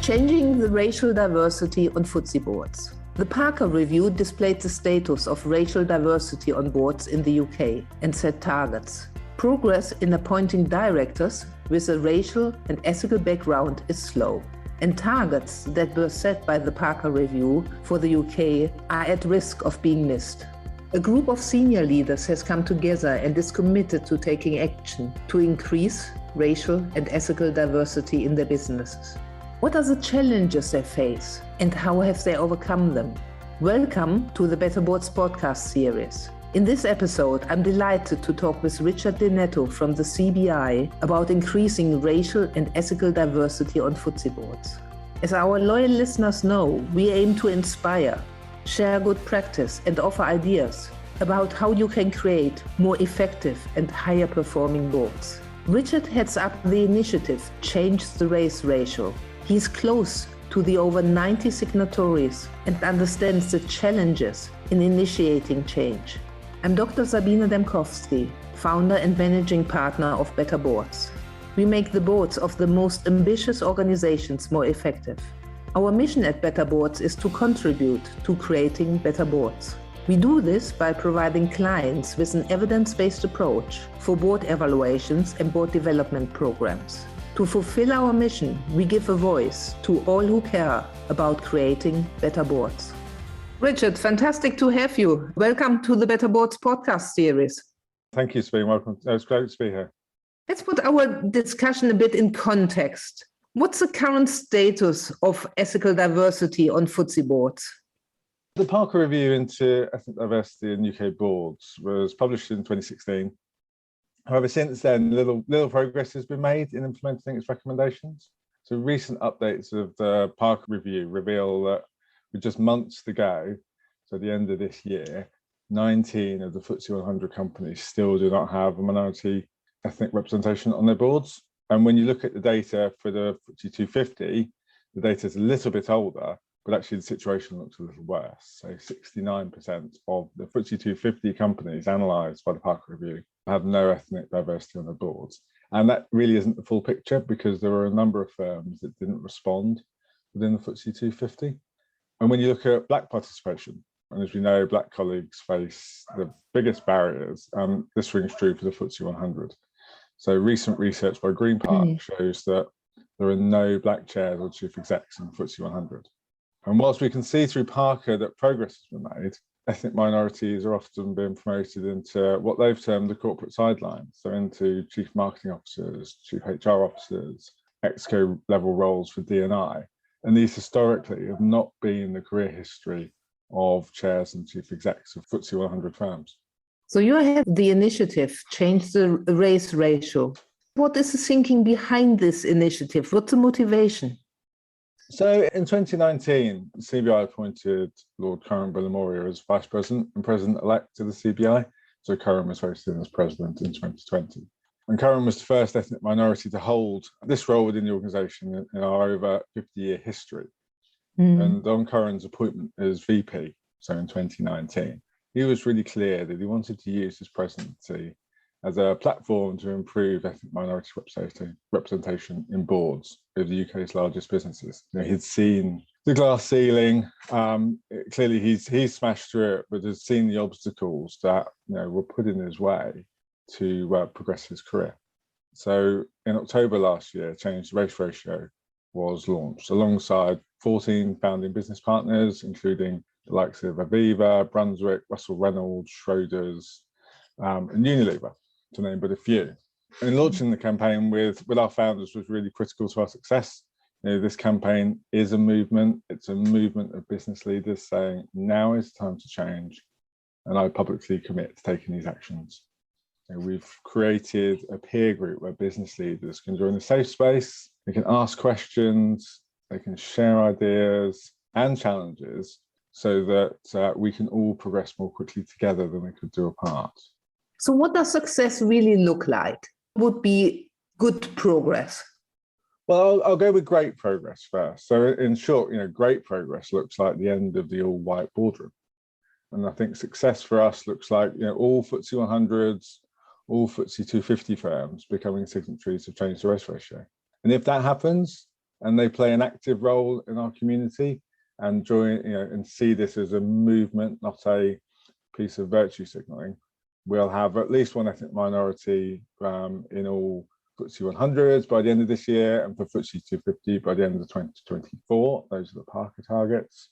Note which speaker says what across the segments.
Speaker 1: Changing the racial diversity on FTSE boards. The Parker Review displayed the status of racial diversity on boards in the UK and set targets. Progress in appointing directors with a racial and ethical background is slow, and targets that were set by the Parker Review for the UK are at risk of being missed. A group of senior leaders has come together and is committed to taking action to increase racial and ethical diversity in their businesses. What are the challenges they face and how have they overcome them? Welcome to the Better Boards podcast series. In this episode, I'm delighted to talk with Richard DeNetto from the CBI about increasing racial and ethical diversity on FTSE boards. As our loyal listeners know, we aim to inspire, share good practice and offer ideas about how you can create more effective and higher performing boards. Richard heads up the initiative Change the Race Ratio. He's close to the over 90 signatories and understands the challenges in initiating change. I'm Dr. Sabine Dembkowski, founder and managing partner of Better Boards. We make the boards of the most ambitious organizations more effective. Our mission at Better Boards is to contribute to creating better boards. We do this by providing clients with an evidence-based approach for board evaluations and board development programs. To fulfill our mission, we give a voice to all who care about creating better boards. Richard, fantastic to have you. Welcome to the Better Boards podcast series.
Speaker 2: Thank you, Sabine. Welcome. It's great to be here.
Speaker 1: Let's put our discussion a bit in context. What's the current status of ethical diversity on FTSE boards?
Speaker 2: The Parker Review into ethnic diversity in UK boards was published in 2016. However, since then, little progress has been made in implementing its recommendations. So recent updates of the Parker Review reveal that with just months to go, so the end of this year, 19 of the FTSE 100 companies still do not have a minority ethnic representation on their boards. And when you look at the data for the FTSE 250, the data is a little bit older, but actually the situation looks a little worse. So 69% of the FTSE 250 companies analysed by the Parker Review have no ethnic diversity on their boards. And that really isn't the full picture because there were a number of firms that didn't respond within the FTSE 250. And when you look at black participation, and as we know, black colleagues face the biggest barriers, this rings true for the FTSE 100. So recent research by Green Park shows that there are no black chairs or chief execs in the FTSE 100. And whilst we can see through Parker that progress has been made, ethnic minorities are often being promoted into what they've termed the corporate sidelines, so into chief marketing officers, chief HR officers, exco level roles for D&I. And these historically have not been the career history of chairs and chief execs of FTSE 100 firms.
Speaker 1: So you have the initiative, Change the Race Ratio. What is the thinking behind this initiative? What's the motivation?
Speaker 2: So in 2019, the CBI appointed Lord Curran Bilimoria as Vice President and President-elect of the CBI. So Curran was voted in as President in 2020. And Curran was the first ethnic minority to hold this role within the organisation in our over 50-year history. And on Curran's appointment as VP, so in 2019, he was really clear that he wanted to use his presidency as a platform to improve ethnic minority representation in boards of the UK's largest businesses. You know, he'd seen the glass ceiling. Clearly, he's smashed through it, but has seen the obstacles that were put in his way to progress his career. So in October last year, Change the Race Ratio was launched alongside 14 founding business partners, including the likes of Aviva, Brunswick, Russell Reynolds, Schroders, and Unilever, to name but a few. And launching the campaign with our founders was really critical to our success. This campaign is a movement. It's a movement of business leaders saying, now is the time to change. And I publicly commit to taking these actions. We've created a peer group where business leaders can join a safe space. They can ask questions, they can share ideas and challenges so that we can all progress more quickly together than we could do apart.
Speaker 1: So what does success really look like? Would be good progress?
Speaker 2: Well, I'll go with great progress first. So in short, great progress looks like the end of the all-white boardroom. And I think success for us looks like all FTSE 100s, all FTSE 250 firms becoming signatories of Change the Race Ratio. And if that happens, and they play an active role in our community and join, and see this as a movement, not a piece of virtue signalling. We'll have at least one ethnic minority in all FTSE 100s by the end of this year, and for FTSE 250 by the end of 2024. Those are the Parker targets.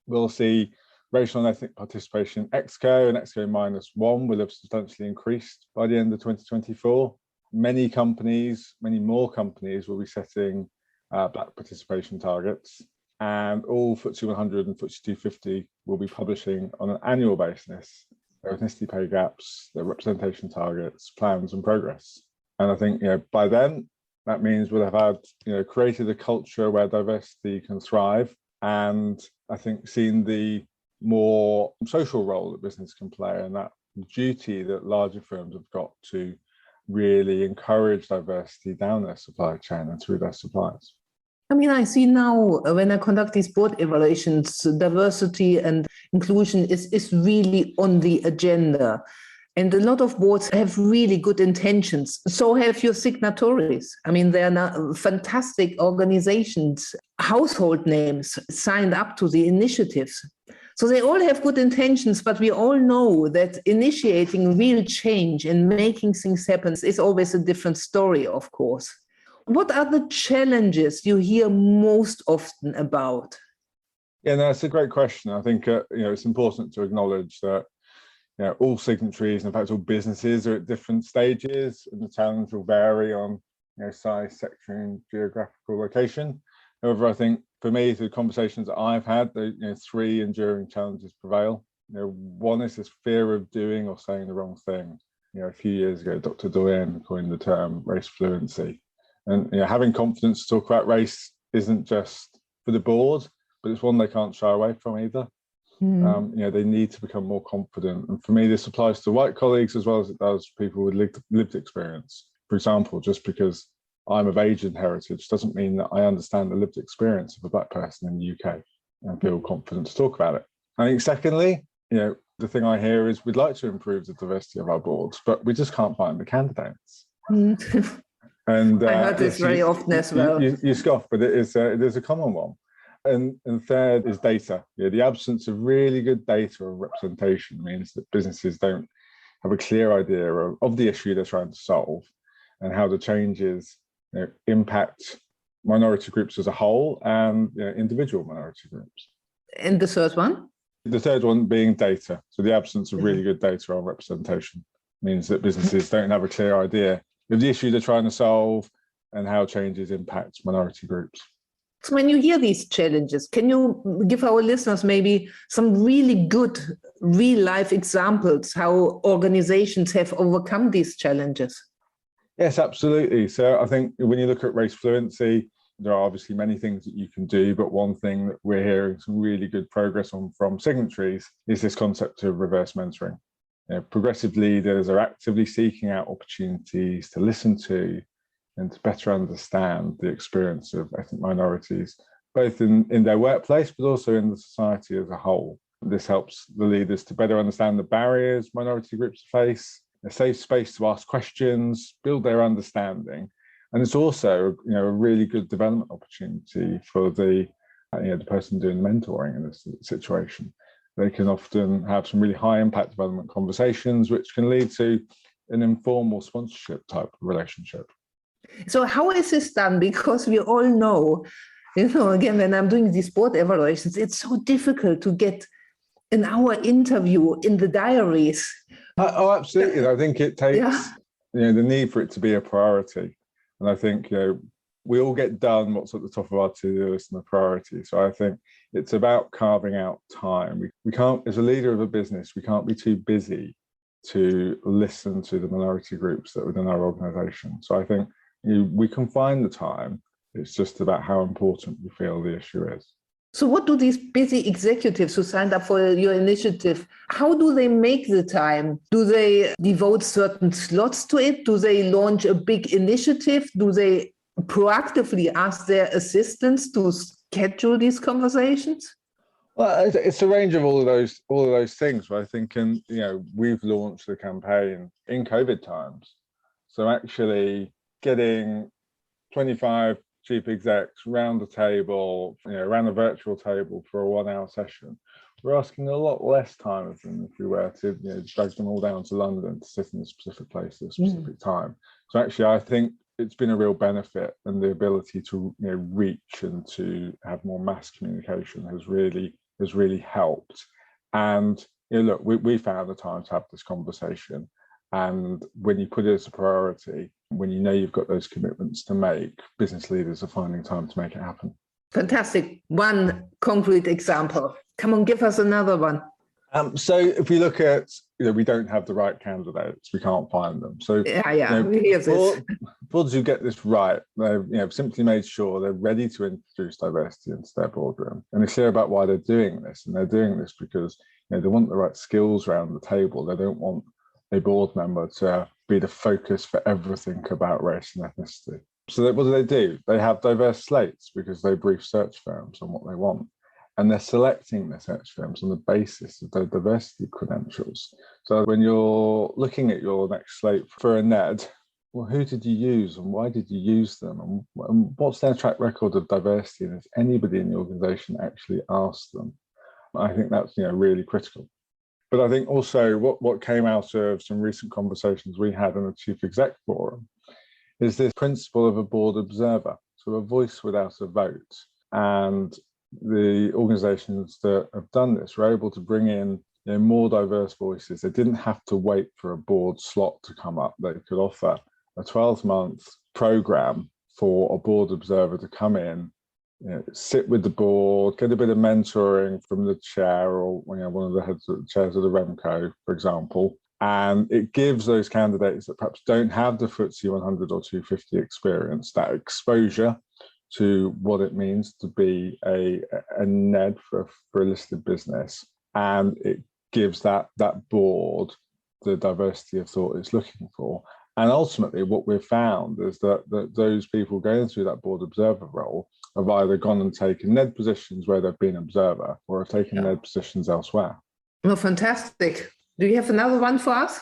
Speaker 2: We'll see racial and ethnic participation EXCO and EXCO -1 will have substantially increased by the end of 2024. Many more companies will be setting black participation targets, and all FTSE 100 and FTSE 250 will be publishing on an annual basis their ethnicity pay gaps, their representation targets, plans and progress. And I think, by then, that means we'll have had, created a culture where diversity can thrive, and I think seen the more social role that business can play, and that duty that larger firms have got to really encourage diversity down their supply chain and through their suppliers.
Speaker 1: I mean, I see now when I conduct these board evaluations, diversity and inclusion is really on the agenda. And a lot of boards have really good intentions. So have your signatories. I mean, they're now fantastic organizations, household names signed up to the initiatives. So they all have good intentions, but we all know that initiating real change and making things happen is always a different story, of course. What are the challenges you hear most often about?
Speaker 2: Yeah, no, that's a great question. I think it's important to acknowledge that all signatories, in fact, all businesses are at different stages, and the challenge will vary on size, sector, and geographical location. However, I think for me, through conversations that I've had, three enduring challenges prevail. One is this fear of doing or saying the wrong thing. A few years ago, Dr. Doyen coined the term race fluency. And having confidence to talk about race isn't just for the board, but it's one they can't shy away from either. They need to become more confident. And for me, this applies to white colleagues as well as it does people with lived experience. For example, just because I'm of Asian heritage doesn't mean that I understand the lived experience of a black person in the UK and feel confident to talk about it. I think secondly, the thing I hear is we'd like to improve the diversity of our boards, but we just can't find the candidates. And
Speaker 1: I heard this very often as well.
Speaker 2: You scoff, but it is a common one. And third is data. The absence of really good data or representation means that businesses don't have a clear idea of the issue they're trying to solve and how the changes impact minority groups as a whole and individual minority groups.
Speaker 1: And the third one?
Speaker 2: The third one being data. So the absence of really good data on representation means that businesses don't have a clear idea of the issue they're trying to solve and how changes impact minority groups.
Speaker 1: So when you hear these challenges, can you give our listeners maybe some really good real-life examples how organizations have overcome these challenges?
Speaker 2: Yes, absolutely. So I think when you look at race fluency, there are obviously many things that you can do, but one thing that we're hearing some really good progress on from signatories is this concept of reverse mentoring. Progressive leaders are actively seeking out opportunities to listen to and to better understand the experience of ethnic minorities, both in their workplace, but also in the society as a whole. This helps the leaders to better understand the barriers minority groups face, a safe space to ask questions, build their understanding. And it's also a really good development opportunity for the person doing the mentoring in this situation. They can often have some really high impact development conversations, which can lead to an informal sponsorship type of relationship.
Speaker 1: So how is this done? Because we all know, again, when I'm doing these board evaluations, it's so difficult to get an hour interview in the diaries.
Speaker 2: Oh, absolutely. I think it takes the need for it to be a priority. And I think we all get done what's at the top of our to-do list and the priority. So I think it's about carving out time. We can't, as a leader of a business, we can't be too busy to listen to the minority groups that are within our organisation. So I think we can find the time. It's just about how important we feel the issue is.
Speaker 1: So what do these busy executives who signed up for your initiative, how do they make the time? Do they devote certain slots to it? Do they launch a big initiative? Do they proactively ask their assistants to schedule these conversations?
Speaker 2: Well, it's a range of all of those things. But I think, we've launched the campaign in COVID times. So actually getting 25 chief execs round the table, around a virtual table for a 1-hour session, we're asking a lot less time of them if we were to drag them all down to London to sit in a specific place at a specific time. So actually, I think it's been a real benefit, and the ability to reach and to have more mass communication has really helped. And look, we found the time to have this conversation. And when you put it as a priority, when you've got those commitments to make, business leaders are finding time to make it happen.
Speaker 1: Fantastic. One concrete example. Come on, give us another one.
Speaker 2: So if we look at, we don't have the right candidates, we can't find them. So boards who get this right, they've simply made sure they're ready to introduce diversity into their boardroom, and they're clear about why they're doing this. And they're doing this because they want the right skills around the table. They don't want a board member to be the focus for everything about race and ethnicity. So what do? They have diverse slates because they brief search firms on what they want. And they're selecting the search firms on the basis of their diversity credentials. So when you're looking at your next slate for a NED, well, who did you use and why did you use them? And what's their track record of diversity? And has anybody in the organisation actually asked them? I think that's really critical. But I think also what came out of some recent conversations we had in the Chief Exec Forum is this principle of a board observer, so a voice without a vote. And the organisations that have done this were able to bring in more diverse voices. They didn't have to wait for a board slot to come up. They could offer a 12-month programme for a board observer to come in, sit with the board, get a bit of mentoring from the chair or one of the chairs of the REMCO, for example. And it gives those candidates that perhaps don't have the FTSE 100 or 250 experience that exposure to what it means to be a NED for a listed business. And it gives that board the diversity of thought it's looking for. And ultimately, what we've found is that those people going through that board observer role have either gone and taken NED positions where they've been observer or have taken NED positions elsewhere.
Speaker 1: Well, fantastic. Do you have another one for us?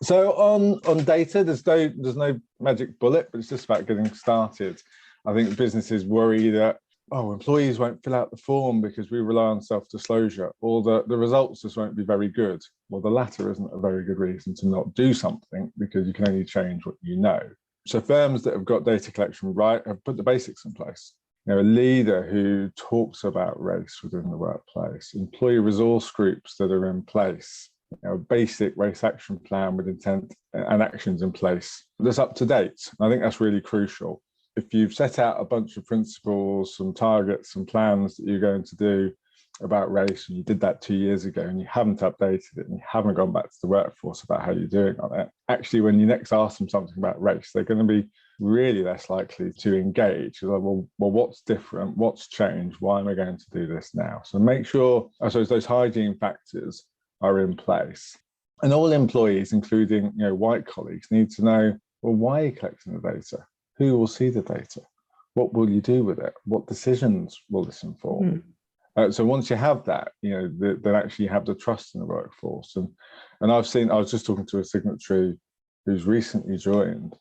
Speaker 2: So on data, there's no magic bullet, but it's just about getting started. I think businesses worry that, employees won't fill out the form because we rely on self-disclosure, or the results just won't be very good. Well, the latter isn't a very good reason to not do something, because you can only change what you know. So firms that have got data collection right have put the basics in place. A leader who talks about race within the workplace, employee resource groups that are in place, a basic race action plan with intent and actions in place that's up to date. I think that's really crucial. If you've set out a bunch of principles, some targets, some plans that you're going to do about race, and you did that 2 years ago and you haven't updated it and you haven't gone back to the workforce about how you're doing on it, actually, when you next ask them something about race, they're going to be really less likely to engage. Like, well, what's different? What's changed? Why am I going to do this now? So make sure, I suppose, those hygiene factors are in place. And all employees, including white colleagues, need to know, well, why are you collecting the data? Who will see the data? What will you do with it? What decisions will this inform? So once you have that, then actually you have the trust in the workforce. And I was just talking to a signatory who's recently joined,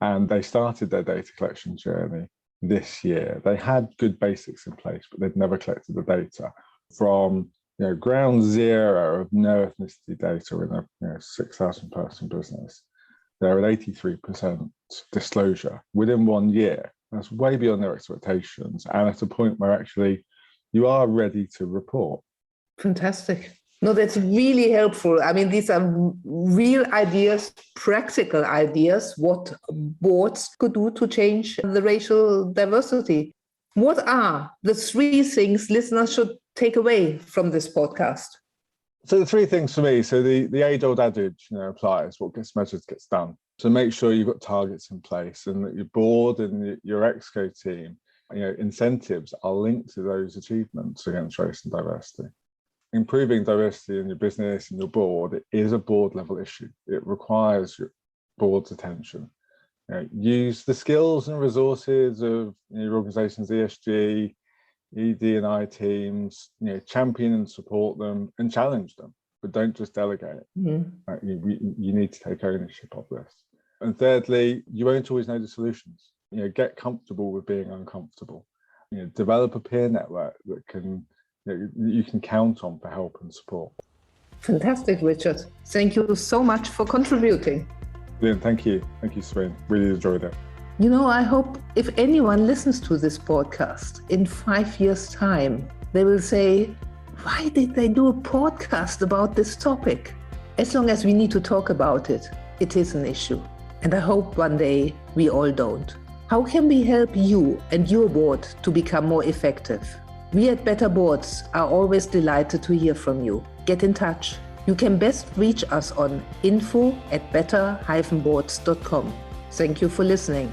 Speaker 2: and they started their data collection journey this year. They had good basics in place, but they'd never collected the data from ground zero of no ethnicity data in a 6,000 person business. They're at 83% disclosure within 1 year. That's way beyond their expectations, and at a point where actually you are ready to report.
Speaker 1: Fantastic. No, that's really helpful. I mean, these are real ideas, practical ideas, what boards could do to change the racial diversity. What are the 3 things listeners should take away from this podcast?
Speaker 2: So the 3 things for me, so the age-old adage applies, what gets measured gets done. So make sure you've got targets in place and that your board and your exco team, incentives are linked to those achievements against race and diversity. Improving diversity in your business and your board is a board level issue. It requires your board's attention. Use the skills and resources of your organization's ESG, ED&I teams, champion and support them and challenge them, but don't just delegate. You need to take ownership of this. And thirdly, you won't always know the solutions. Get comfortable with being uncomfortable. Develop a peer network that you can count on for help and support.
Speaker 1: Fantastic, Richard. Thank you so much for contributing.
Speaker 2: Brilliant. Thank you, Sabine. Really enjoyed it.
Speaker 1: I hope if anyone listens to this podcast in 5 years' time, they will say, why did they do a podcast about this topic? As long as we need to talk about it, it is an issue. And I hope one day we all don't. How can we help you and your board to become more effective? We at Better Boards are always delighted to hear from you. Get in touch. You can best reach us on info@better-boards.com. Thank you for listening.